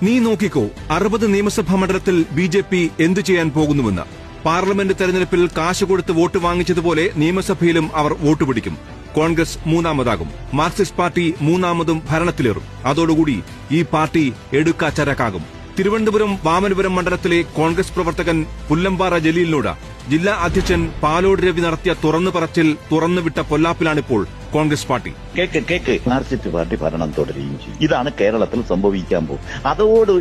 നീ നോക്കിക്കോ 60 നിയമസഭാ മണ്ഡലത്തിൽ BJP എന്തു ചെയ്യാൻ പോകുന്നുവെന്ന്. പാർലമെന്റ് തെരഞ്ഞെടുപ്പിൽ കാശ് കൊടുത്ത് വോട്ട് വാങ്ങിച്ചതുപോലെ നിയമസഭയിലും അവർ വോട്ട് പിടിക്കും. കോൺഗ്രസ് മൂന്നാമതാകും. മാർക്സിസ്റ്റ് പാർട്ടി മൂന്നാമതും ഭരണത്തിലേറും. അതോടുകൂടി ഈ പാർട്ടി എടുക്കാച്ചരക്കാകും. തിരുവനന്തപുരം വാമനപുരം മണ്ഡലത്തിലെ കോൺഗ്രസ് പ്രവർത്തകൻ പുല്ലമ്പാറ ജലീലിനോട് ജില്ലാ അധ്യക്ഷൻ പാലോട് രവി നടത്തിയ തുറന്നു പറച്ചിൽ തുറന്നുവിട്ട പൊല്ലാപ്പിലാണിപ്പോൾ കോൺഗ്രസ് പാർട്ടി. കേക്ക് മാർക്സിസ്റ്റ് പാർട്ടി ഭരണം തുടരുകയും ചെയ്യും. ഇതാണ് കേരളത്തിൽ സംഭവിക്കാൻ പോകും. അതോട്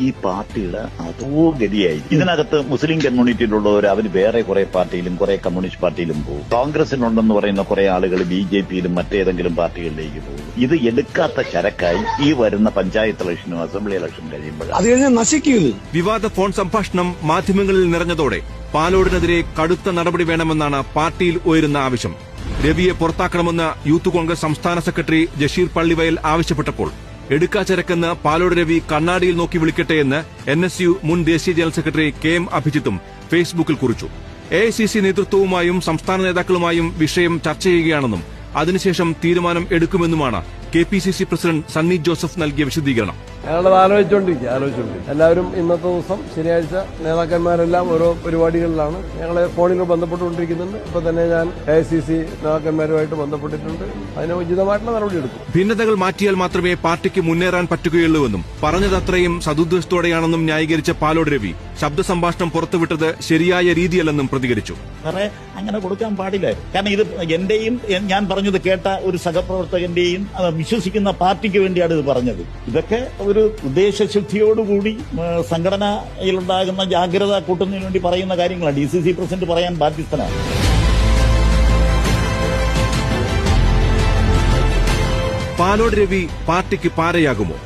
ഈ പാർട്ടിയുടെ അതോ ഗതിയായി. ഇതിനകത്ത് മുസ്ലിം കമ്മ്യൂണിറ്റിയിലുള്ളവർ അവർ വേറെ കുറെ പാർട്ടിയിലും കുറെ കമ്മ്യൂണിസ്റ്റ് പാർട്ടിയിലും പോകും. കോൺഗ്രസിനുണ്ടെന്ന് പറയുന്ന കുറെ ആളുകൾ BJPയിലും മറ്റേതെങ്കിലും പാർട്ടികളിലേക്ക് പോകും. ഇത് എടുക്കാത്ത ചരക്കായി ഈ വരുന്ന പഞ്ചായത്ത് ഇലക്ഷനും അസംബ്ലി ഇലക്ഷനും കഴിയുമ്പോൾ വിവാദ ഫോൺ സംഭാഷണം മാധ്യമങ്ങളിൽ നിറഞ്ഞതോടെ പാലോടിനെതിരെ കടുത്ത നടപടി വേണമെന്നാണ് പാർട്ടിയിൽ ഉയരുന്ന ആവശ്യം. രവിയെ പുറത്താക്കണമെന്ന് യൂത്ത് കോൺഗ്രസ് സംസ്ഥാന സെക്രട്ടറി ജഷീർ പള്ളിവയൽ ആവശ്യപ്പെട്ടപ്പോൾ എടുക്കാച്ചരക്കെന്ന് പാലോട് രവി കണ്ണാടിയിൽ നോക്കി വിളിക്കട്ടെയെന്ന് NSU മുൻ ദേശീയ ജനറൽ സെക്രട്ടറി KM അഭിജിത്തും ഫേസ്ബുക്കിൽ കുറിച്ചു. AICC നേതൃത്വവുമായും സംസ്ഥാന നേതാക്കളുമായും വിഷയം ചർച്ച ചെയ്യുകയാണെന്നും അതിനുശേഷം തീരുമാനം എടുക്കുമെന്നുമാണ് KPCC പ്രസിഡന്റ് സണ്ണി ജോസഫ് നൽകിയ വിശദീകരണം. ഞങ്ങളത് ആലോചിച്ചുകൊണ്ടിരിക്കും. എല്ലാവരും ഇന്നത്തെ ദിവസം ശനിയാഴ്ച നേതാക്കന്മാരെല്ലാം ഓരോ പരിപാടികളിലാണ്. ഞങ്ങളെ ഫോണിൽ ബന്ധപ്പെട്ടുകൊണ്ടിരിക്കുന്നുണ്ട്. ഇപ്പൊ തന്നെ ഞാൻ AICC നേതാക്കന്മാരുമായിട്ട് ബന്ധപ്പെട്ടിട്ടുണ്ട്. അതിന് ഉചിതമായിട്ടുള്ള നടപടി എടുക്കും. ഭിന്നതകൾ മാറ്റിയാൽ മാത്രമേ പാർട്ടിക്ക് മുന്നേറാൻ പറ്റുകയുള്ളൂവെന്നും പറഞ്ഞതത്രയും സതുദ്ദേശത്തോടെയാണെന്നും ന്യായീകരിച്ച പാലോട് രവി ശബ്ദ സംഭാഷണം പുറത്തുവിട്ടത് ശരിയായ രീതിയല്ലെന്നും പ്രതികരിച്ചു. അങ്ങനെ കൊടുക്കാൻ പാടില്ല. കാരണം ഇത് എന്റെയും ഞാൻ പറഞ്ഞത് കേട്ട ഒരു സഹപ്രവർത്തകന്റെയും വിശ്വസിക്കുന്ന പാർട്ടിക്ക് വേണ്ടിയാണ് ഇത് പറഞ്ഞത്. ഇതൊക്കെ ഒരു ഉദ്ദേശശുദ്ധിയോടുകൂടി സംഘടനയിലുണ്ടാകുന്ന ജാഗ്രത കൂട്ടുന്നതിന് വേണ്ടി പറയുന്ന കാര്യങ്ങളാണ്. DCC പ്രസിഡന്റ് പറയാൻ ബാധ്യസ്ഥനാണ്. പാലോട് രവി പാർട്ടിക്ക് പാരയാകുമോ?